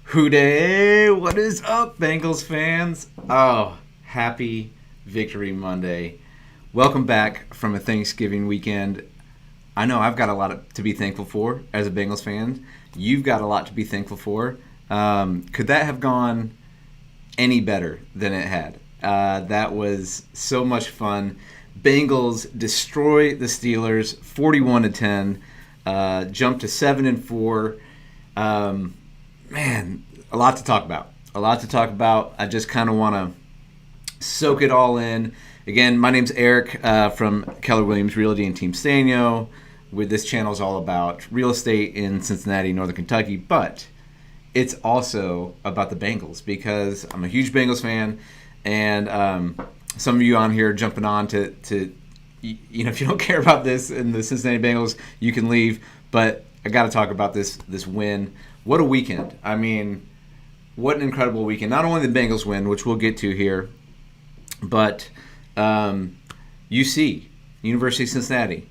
Hooday! What is up, Bengals fans? Oh, happy Victory Monday. Welcome back from a Thanksgiving weekend. I know I've got a lot to be thankful for as a Bengals fan. You've got a lot to be thankful for. Could that have gone any better than it had? That was so much fun. Bengals destroy the Steelers 41-10. Jump to 7-4. Man, a lot to talk about. I just kind of want to soak it all in. Again, my name's Eric from Keller Williams Realty and Team Stanio. With this channel is all about real estate in Cincinnati, Northern Kentucky, but it's also about the Bengals because I'm a huge Bengals fan, and some of you on here jumping on to if you don't care about this and the Cincinnati Bengals, you can leave. But I got to talk about this win. What a weekend! I mean, what an incredible weekend. Not only the Bengals win, which we'll get to here, but UC, University of Cincinnati,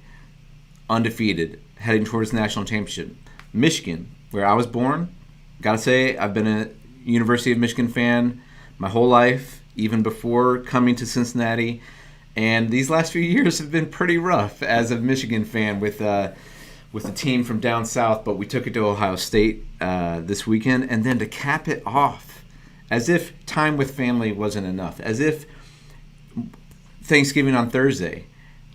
undefeated, heading towards the national championship. Michigan, where I was born, gotta say, I've been a University of Michigan fan my whole life, even before coming to Cincinnati. And these last few years have been pretty rough as a Michigan fan with the team from down south, but we took it to Ohio State this weekend. And then to cap it off, as if time with family wasn't enough, as if Thanksgiving on Thursday,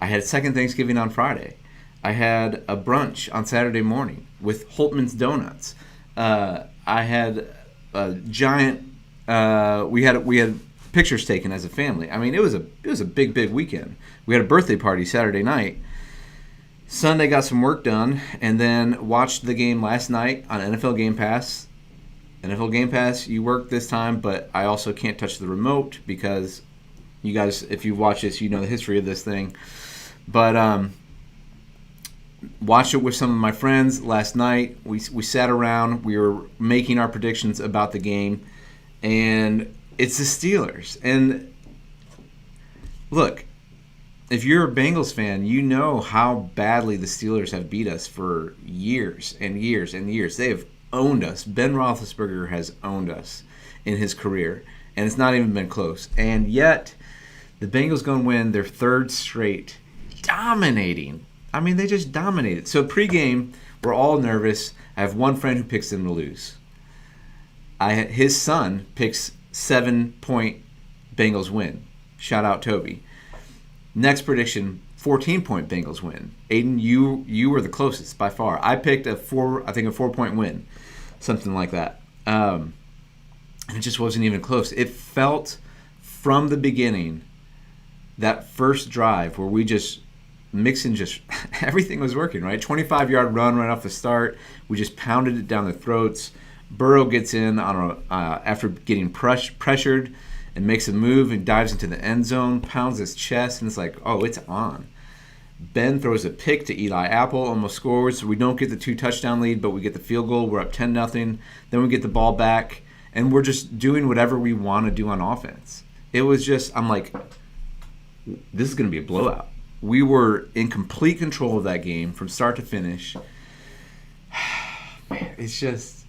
I had a second Thanksgiving on Friday. I had a brunch on Saturday morning with Holtman's Donuts. I had a giant. We had pictures taken as a family. I mean, it was a big weekend. We had a birthday party Saturday night. Sunday got some work done, and then watched the game last night on NFL Game Pass. NFL Game Pass, you work this time, but I also can't touch the remote because you guys, if you watch this, you know the history of this thing. But watched it with some of my friends last night. We sat around. We were making our predictions about the game, and it's the Steelers. And look, if you're a Bengals fan, you know how badly the Steelers have beat us for years and years and years. They have owned us. Ben Roethlisberger has owned us in his career, and it's not even been close. And yet, the Bengals going to win their third straight, dominating. I mean, they just dominated. So pregame, we're all nervous. I have one friend who picks them to lose. His son picks 7-point Bengals win. Shout out Toby. Next prediction, 14-point Bengals win. Aiden, you were the closest by far. I picked a 4-point win, something like that. And it just wasn't even close. It felt from the beginning, that first drive where we just Mixon everything was working, right? 25-yard run right off the start. We just pounded it down the throats. Burrow gets in after getting pressured and makes a move and dives into the end zone, pounds his chest, and it's like, oh, it's on. Ben throws a pick to Eli Apple, almost scores. So we don't get the 2-touchdown lead, but we get the field goal. We're up 10-0. Then we get the ball back, and we're just doing whatever we want to do on offense. It was just, I'm like, this is going to be a blowout. We were in complete control of that game from start to finish. Man, it's just,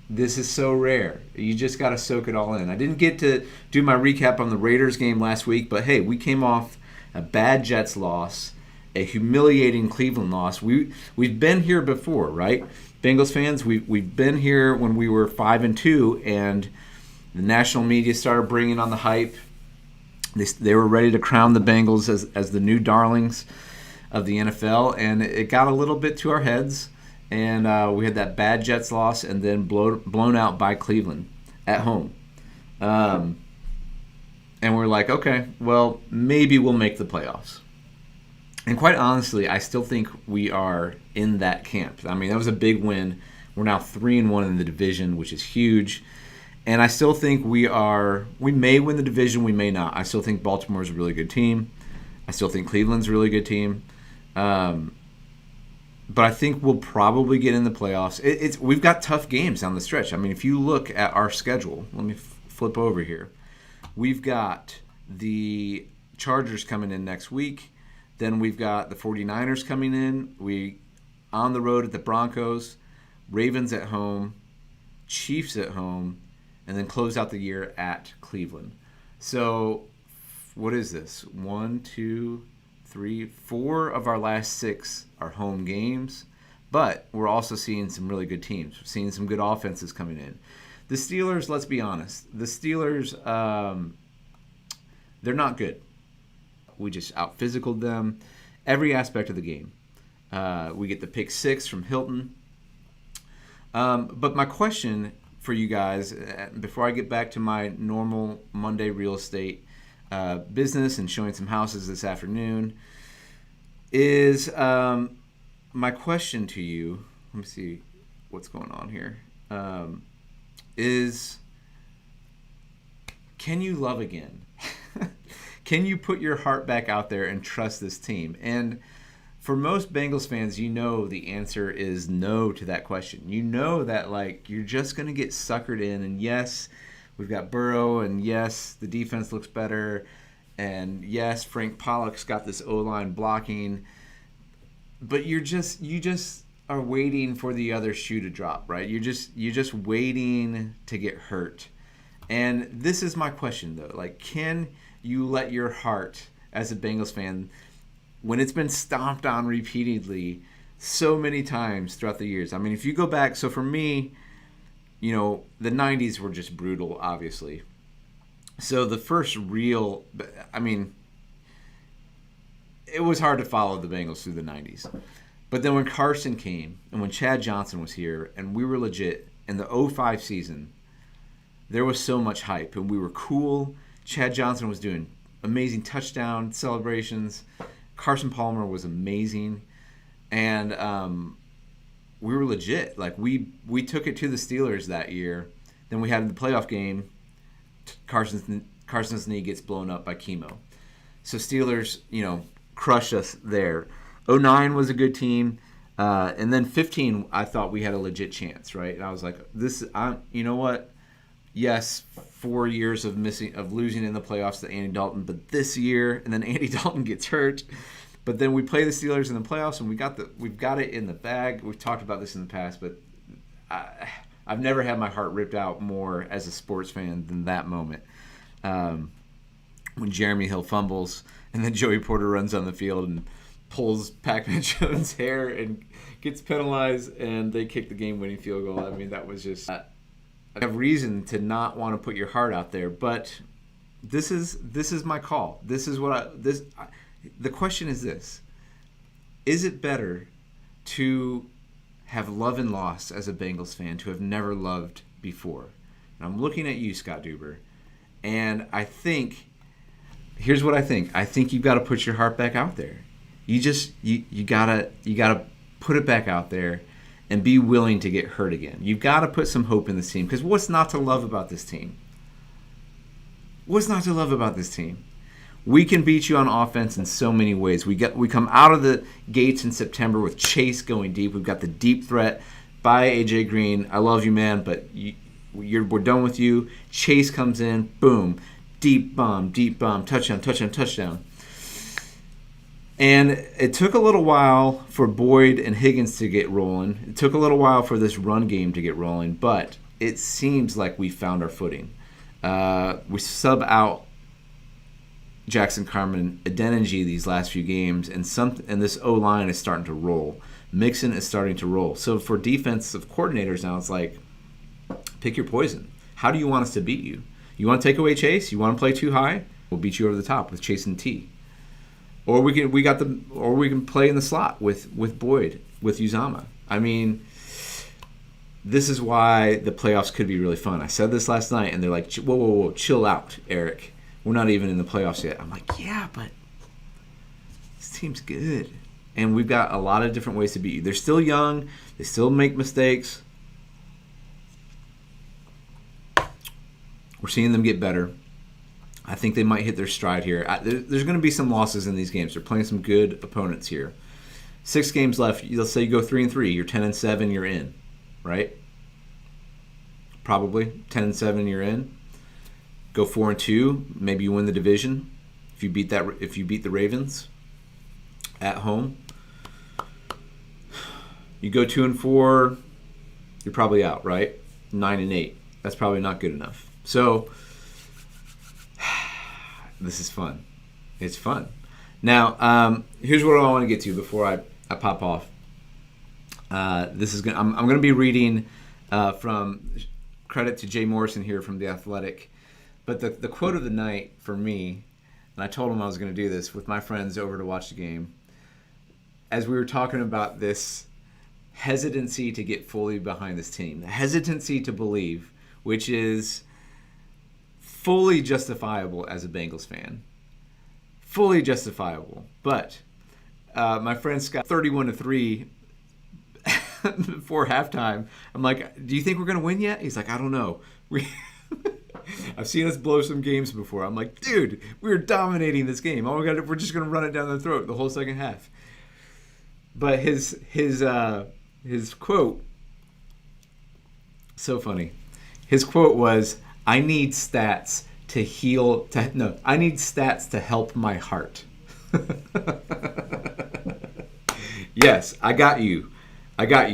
this is so rare. You just got to soak it all in. I didn't get to do my recap on the Raiders game last week, but hey, we came off a bad Jets loss, a humiliating Cleveland loss. We've been here before, right? Bengals fans, we've been here when we were 5-2, and the national media started bringing on the hype. They were ready to crown the Bengals as the new darlings of the NFL, and it got a little bit to our heads, and we had that bad Jets loss and then blown out by Cleveland at home. And we're like, okay, well, maybe we'll make the playoffs. And quite honestly, I still think we are in that camp. I mean, that was a big win. We're now 3-1 in the division, which is huge. And I still think we may win the division, we may not. I still think Baltimore's a really good team. I still think Cleveland's a really good team. But I think we'll probably get in the playoffs. We've got tough games down the stretch. I mean, if you look at our schedule, let me flip over here. We've got the Chargers coming in next week. Then we've got the 49ers coming in. We on the road at the Broncos. Ravens at home, Chiefs at home, and then close out the year at Cleveland. So what is this? 1, 2, 3, 4 of our last 6 are home games, but we're also seeing some really good teams. We're seeing some good offenses coming in. The Steelers, let's be honest, the Steelers, they're not good. We just out-physicaled them every aspect of the game. We get the pick 6 from Hilton. But my question for you guys, before I get back to my normal Monday real estate business and showing some houses this afternoon, is my question to you, let me see what's going on here, is can you love again? Can you put your heart back out there and trust this team? And for most Bengals fans, you know the answer is no to that question. You know that, like, you're just going to get suckered in. And yes, we've got Burrow, and yes, the defense looks better, and yes, Frank Pollock's got this O-line blocking. But you just are waiting for the other shoe to drop, right? You're just waiting to get hurt. And this is my question, though. Like, can you let your heart, as a Bengals fan, when it's been stomped on repeatedly so many times throughout the years? I mean, if you go back, so for me, you know, the 90s were just brutal, obviously. So the first real, I mean, it was hard to follow the Bengals through the 90s. But then when Carson came and when Chad Johnson was here and we were legit in the 05 season, there was so much hype and we were cool. Chad Johnson was doing amazing touchdown celebrations. Carson Palmer was amazing. And we were legit. Like, we took it to the Steelers that year. Then we had the playoff game. Carson's knee gets blown up by chemo. So Steelers, you know, crushed us there. 09 was a good team. And then 15, I thought we had a legit chance, right? And I was like, you know what? Yes, 4 years of losing in the playoffs to Andy Dalton, but this year, and then Andy Dalton gets hurt. But then we play the Steelers in the playoffs, and we've got it in the bag. We've talked about this in the past, but I've never had my heart ripped out more as a sports fan than that moment. When Jeremy Hill fumbles, and then Joey Porter runs on the field and pulls Pac-Man Jones' hair and gets penalized, and they kick the game-winning field goal. I mean, that was just... I have reason to not want to put your heart out there, but this is my call. This is what the question is this: is it better to have love and loss as a Bengals fan, to have never loved before? And I'm looking at you, Scott Duber, and I think here's what I think. I think you've got to put your heart back out there. You gotta put it back out there. And be willing to get hurt again. You've got to put some hope in this team. Because what's not to love about this team? What's not to love about this team? We can beat you on offense in so many ways. We come out of the gates in September with Chase going deep. We've got the deep threat by A.J. Green. I love you, man, but we're done with you. Chase comes in, boom, deep bomb, touchdown, touchdown, touchdown. And it took a little while for Boyd and Higgins to get rolling. It took a little while for this run game to get rolling, but it seems like we found our footing. We sub out Jackson Carman, Adeniji these last few games, and this O-line is starting to roll. Mixon is starting to roll. So for defensive coordinators now, it's like, pick your poison. How do you want us to beat you? You want to take away Chase? You want to play too high? We'll beat you over the top with Chase and T. Or we can play in the slot with Boyd, with Uzama. I mean, this is why the playoffs could be really fun. I said this last night, and they're like, whoa, chill out, Eric. We're not even in the playoffs yet. I'm like, yeah, but this team's good. And we've got a lot of different ways to beat you. They're still young. They still make mistakes. We're seeing them get better. I think they might hit their stride here. There's going to be some losses in these games. They're playing some good opponents here. 6 games left. Let's say you go 3-3. You're 10-7. You're in, right? Probably 10-7. You're in. Go 4-2. Maybe you win the division if you beat the Ravens at home. You go 2-4. you're probably out, right? 9-8. That's probably not good enough. So this is fun. It's fun. Now, here's what I want to get to before I pop off. This is I'm going to be reading from credit to Jay Morrison here from The Athletic. But the quote of the night for me, and I told him I was going to do this with my friends over to watch the game, as we were talking about this hesitancy to get fully behind this team, the hesitancy to believe, which is fully justifiable as a Bengals fan. Fully justifiable. But my friend Scott, 31-3 before halftime. I'm like, do you think we're going to win yet? He's like, I don't know. I've seen us blow some games before. I'm like, dude, we're dominating this game. We're just going to run it down their throat the whole second half. But his quote, so funny. His quote was, I need stats to help my heart. Yes, I got you,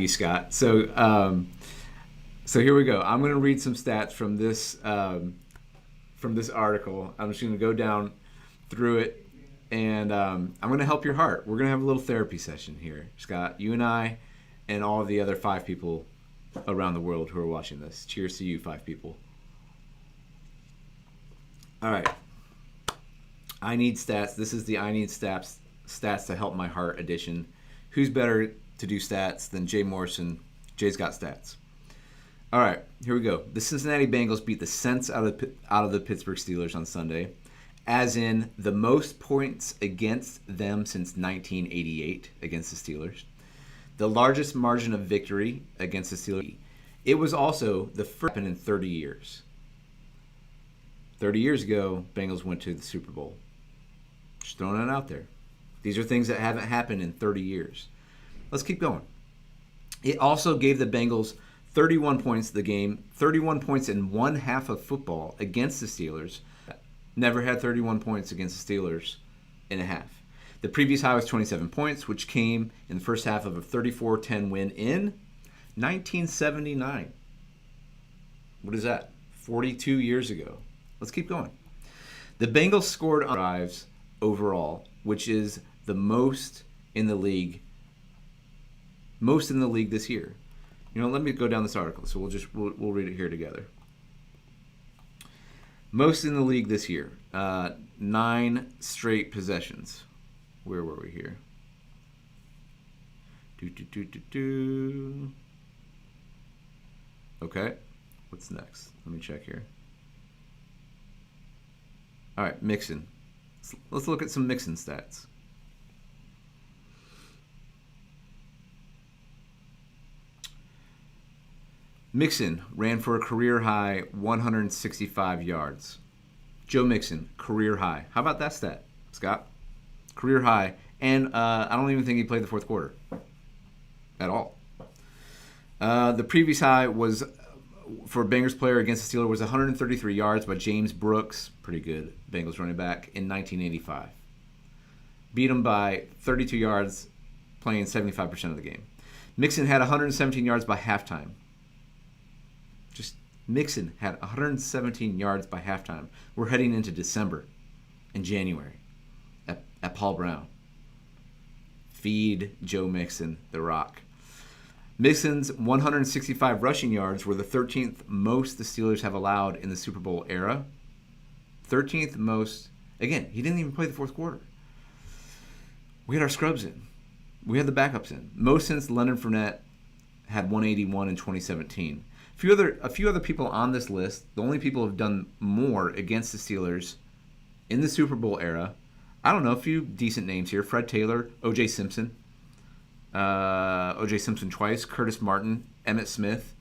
Scott. So here we go. I'm going to read some stats from this article. I'm just going to go down through it, and I'm going to help your heart. We're going to have a little therapy session here, Scott. You and I, and all of the other 5 people around the world who are watching this. Cheers to you, 5 people. All right. I need stats. This is the I need stats to help my heart edition. Who's better to do stats than Jay Morrison? Jay's got stats. All right, here we go. The Cincinnati Bengals beat the sense out of the Pittsburgh Steelers on Sunday, as in the most points against them since 1988 against the Steelers. The largest margin of victory against the Steelers. It was also the first in 30 years. 30 years ago, Bengals went to the Super Bowl. Just throwing it out there. These are things that haven't happened in 30 years. Let's keep going. It also gave the Bengals 31 points the game, 31 points in one half of football against the Steelers. Never had 31 points against the Steelers in a half. The previous high was 27 points, which came in the first half of a 34-10 win in 1979. What is that? 42 years ago. Let's keep going. The Bengals scored on drives overall, which is the most in the league this year. You know, let me go down this article. So we'll read it here together. Most in the league this year, 9 straight possessions. Where were we here? Okay, what's next? Let me check here. All right, Mixon. Let's look at some Mixon stats. Mixon ran for a career-high 165 yards. Joe Mixon, career high. How about that stat, Scott? Career high. And I don't even think he played the fourth quarter at all. The previous high was, for a Bengals player against the Steelers, was 133 yards by James Brooks, pretty good Bengals running back, in 1985. Beat him by 32 yards, playing 75% of the game. Mixon had 117 yards by halftime. Mixon had 117 yards by halftime. We're heading into December and January at Paul Brown. Feed Joe Mixon the rock. Mixon's 165 rushing yards were the 13th most the Steelers have allowed in the Super Bowl era. 13th most. Again, he didn't even play the fourth quarter. We had our scrubs in. We had the backups in. Most since Leonard Fournette had 181 in 2017. A few other people on this list, the only people who have done more against the Steelers in the Super Bowl era, I don't know, a few decent names here. Fred Taylor, O.J. Simpson. O.J. Simpson twice. Curtis Martin, Emmitt Smith.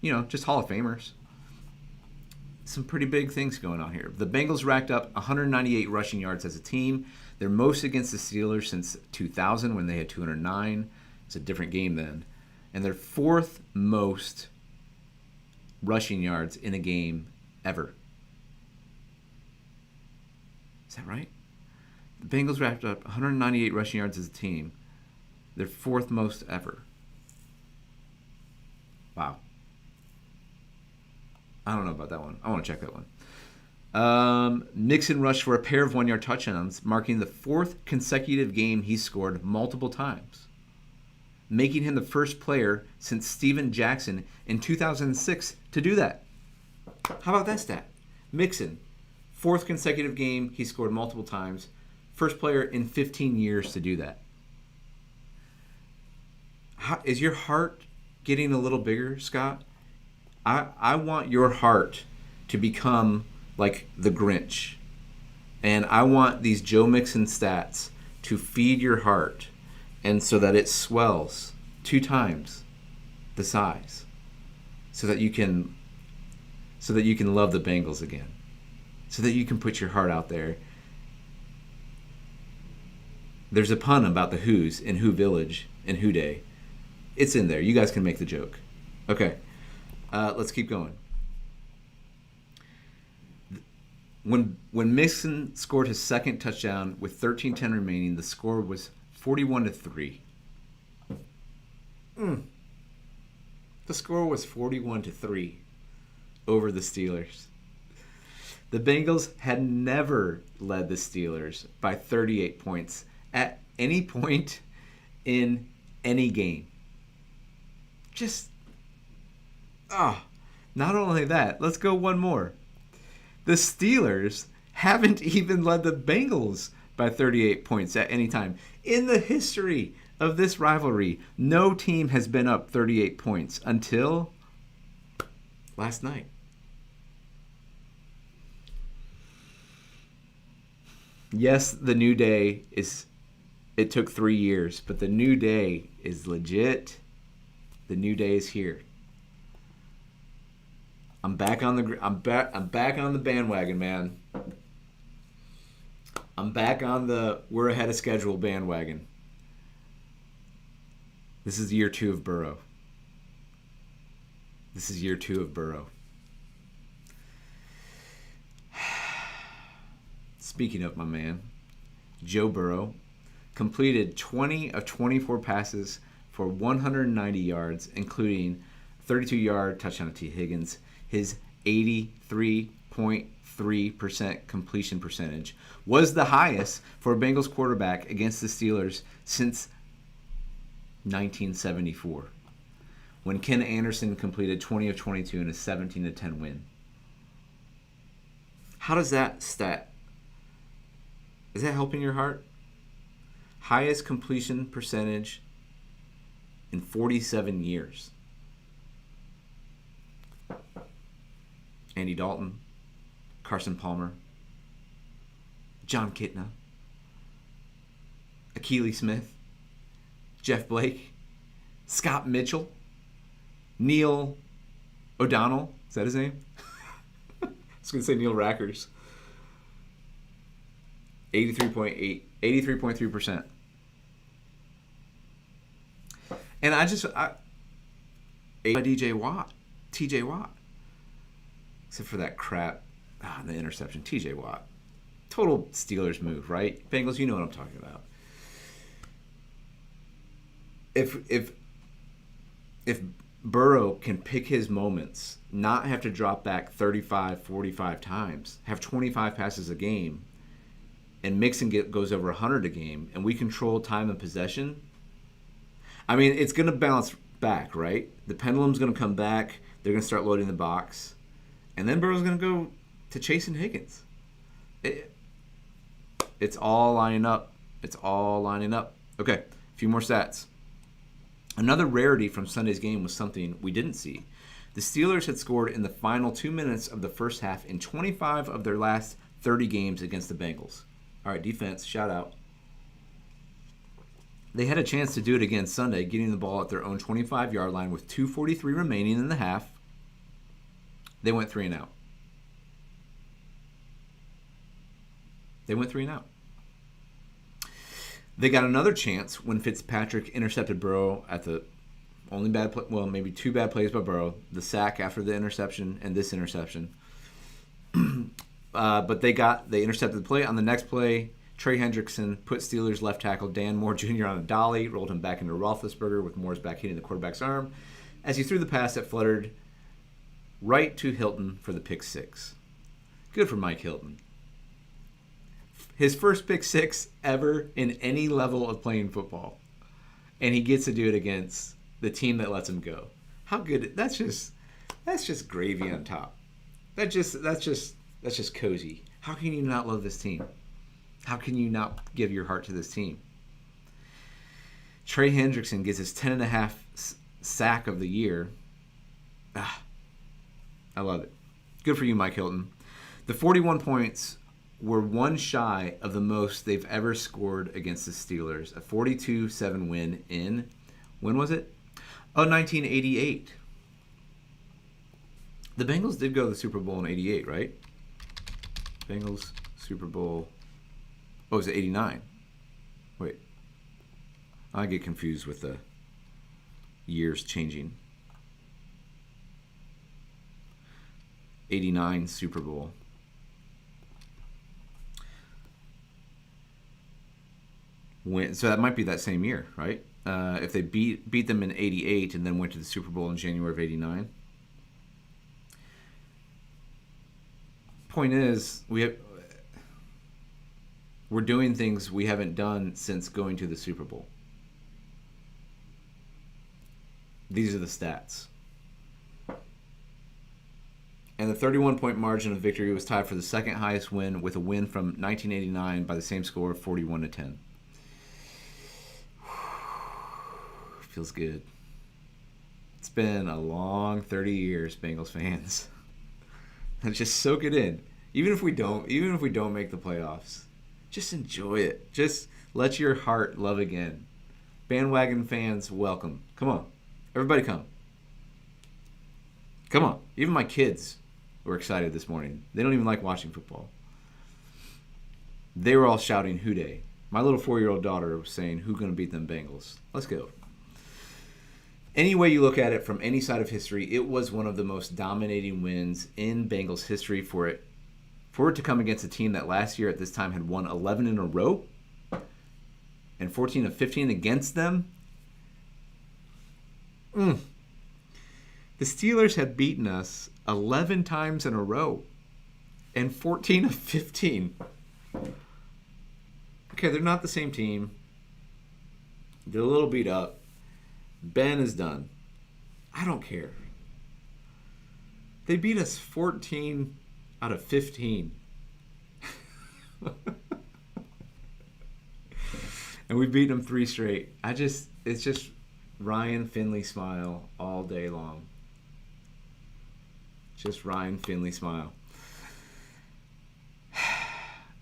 You know, just Hall of Famers. Some pretty big things going on here. The Bengals racked up 198 rushing yards as a team. They're most against the Steelers since 2000 when they had 209. It's a different game then. And they're 4th most rushing yards in a game ever. Is that right? The Bengals wrapped up 198 rushing yards as a team. They're 4th most ever. Wow. I don't know about that one. I want to check that one. Mixon rushed for a pair of 1-yard touchdowns, marking the 4th consecutive game he scored multiple times, making him the first player since Steven Jackson in 2006 to do that. How about that stat? Mixon, 4th consecutive game he scored multiple times, first player in 15 years to do that. Is your heart getting a little bigger, Scott? I want your heart to become like the Grinch. And I want these Joe Mixon stats to feed your heart, and so that it swells 2 times the size, so that you can love the Bengals again, so that you can put your heart out there. There's a pun about the Who's in Who Village in Who Day. It's in there. You guys can make the joke. Okay, let's keep going. When Mixon scored his 2nd touchdown with 13:10 remaining, the score was 41-3. The score was 41-3 over the Steelers. The Bengals had never led the Steelers by 38 points at any point in any game. Not only that, let's go one more. The Steelers haven't even led the Bengals by 38 points at any time. In the history of this rivalry, no team has been up 38 points until last night. Yes, the new day it took 3 years, but the new day is legit. The new day is here. I'm back on the bandwagon, man. I'm back on the we're ahead of schedule bandwagon. This is year 2 of Burrow. Speaking of my man, Joe Burrow completed 20 of 24 passes for 190 yards, including 32-yard touchdown to T. Higgins. His 83.3% completion percentage was the highest for a Bengals quarterback against the Steelers since 1974, when Ken Anderson completed 20 of 22 in a 17-10 win. How does that stat? Is that helping your heart? Highest completion percentage in 47 years. Andy Dalton, Carson Palmer, John Kitna, Akili Smith, Jeff Blake, Scott Mitchell, Neil O'Donnell. Is that his name? I was going to say Neil Rackers. 83.3%. And I TJ Watt. Except for that crap, the interception. TJ Watt. Total Steelers move, right? Bengals, you know what I'm talking about. If Burrow can pick his moments, not have to drop back 35, 45 times, have 25 passes a game, and Mixon goes over 100 a game, and we control time and possession, I mean, it's going to bounce back, right? The pendulum's going to come back. They're going to start loading the box. And then Burrow's going to go to chasing Higgins. It's all lining up. Okay, a few more stats. Another rarity from Sunday's game was something we didn't see. The Steelers had scored in the final 2 minutes of the first half in 25 of their last 30 games against the Bengals. All right, defense, shout out. They had a chance to do it again Sunday, getting the ball at their own 25-yard line with 2:43 remaining in the half. They went 3 and out. They got another chance when Fitzpatrick intercepted Burrow at the only bad play, well, maybe 2 bad plays by Burrow, the sack after the interception and this interception. But they intercepted the play. On the next play, Trey Hendrickson put Steelers left tackle Dan Moore Jr. on a dolly, rolled him back into Roethlisberger with Moore's back hitting the quarterback's arm. As he threw the pass that fluttered right to Hilton for the pick six. Good for Mike Hilton. His first pick six ever in any level of playing football. And he gets to do it against the team that lets him go. How good? That's just gravy on top. That's just cozy. How can you not love this team? How can you not give your heart to this team? Trey Hendrickson gets his 10.5 sack of the year. I love it. Good for you, Mike Hilton. The 41 points were one shy of the most they've ever scored against the Steelers. A 42-7 win in, when was it? 1988. The Bengals did go to the Super Bowl in 88, right? Bengals, Super Bowl. Oh, was it 89? Wait. I get confused with the years changing. 89 Super Bowl. So that might be that same year, right? If they beat them in 88 and then went to the Super Bowl in January of 89. Point is, we're doing things we haven't done since going to the Super Bowl. These are the stats. And the 31-point margin of victory was tied for the second highest win, with a win from 1989 by the same score of 41-10. Feels good. It's been a long 30 years, Bengals fans. Just soak it in. Even if we don't make the playoffs, just enjoy it. Just let your heart love again. Bandwagon fans, welcome. Come on. Everybody come. Come on. Even my kids were excited this morning. They don't even like watching football. They were all shouting, "Who Dey?" My little 4-year-old daughter was saying, "Who's going to beat them Bengals? Let's go." Any way you look at it, from any side of history, it was one of the most dominating wins in Bengals history for it to come against a team that last year at this time had won 11 in a row and 14 of 15 against them. The Steelers had beaten us 11 times in a row and 14 of 15. Okay, they're not the same team. They're a little beat up. Ben is done. I don't care. They beat us 14 out of 15. And we beat them 3 straight. It's just Ryan Finley smile all day long. Just Ryan Finley smile.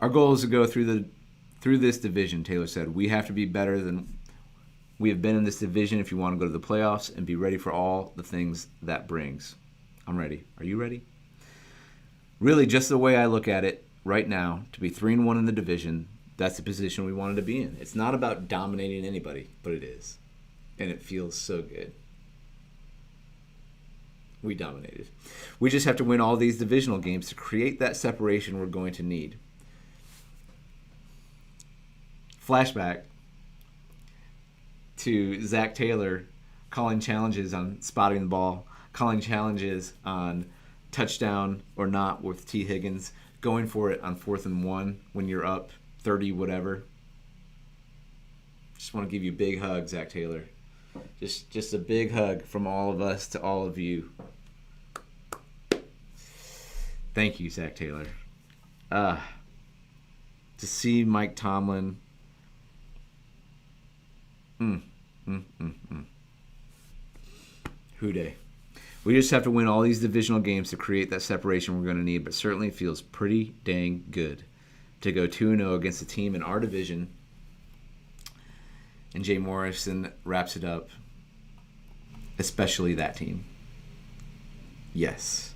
Our goal is to go through this division, Taylor said. We have to be better than we have been in this division if you want to go to the playoffs and be ready for all the things that brings. I'm ready. Are you ready? Really, just the way I look at it right now, to be 3-1 in the division, that's the position we wanted to be in. It's not about dominating anybody, but it is. And it feels so good. We dominated. We just have to win all these divisional games to create that separation we're going to need. Flashback to Zach Taylor calling challenges on spotting the ball, calling challenges on touchdown or not with T. Higgins, going for it on 4th and 1 when you're up 30 whatever. Just want to give you a big hug, Zach Taylor. Just a big hug from all of us to all of you. Thank you, Zach Taylor. To see Mike Tomlin. Who Dey? We just have to win all these divisional games to create that separation we're going to need, but certainly it feels pretty dang good to go 2-0 against a team in our division. And Jay Morrison wraps it up. Especially that team. Yes.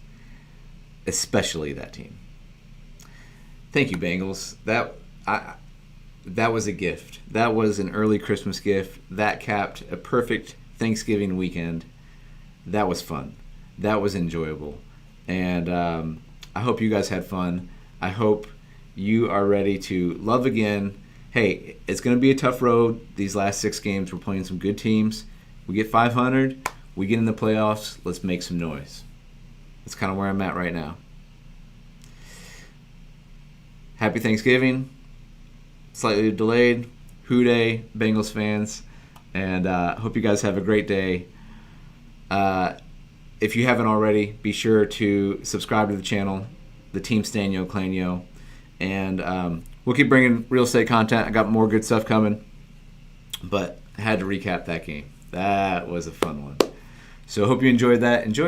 Especially that team. Thank you, Bengals. That was a gift. That was an early Christmas gift. That capped a perfect Thanksgiving weekend. That was fun. That was enjoyable. And I hope you guys had fun. I hope you are ready to love again. Hey, it's going to be a tough road. These last 6 games, we're playing some good teams. We get 500. We get in the playoffs. Let's make some noise. That's kind of where I'm at right now. Happy Thanksgiving. Slightly delayed. Hooday, Bengals fans. And hope you guys have a great day. If you haven't already, be sure to subscribe to the channel, the Team Stanyo Clanyo. And we'll keep bringing real estate content. I got more good stuff coming. But I had to recap that game. That was a fun one. So I hope you enjoyed that. Enjoy.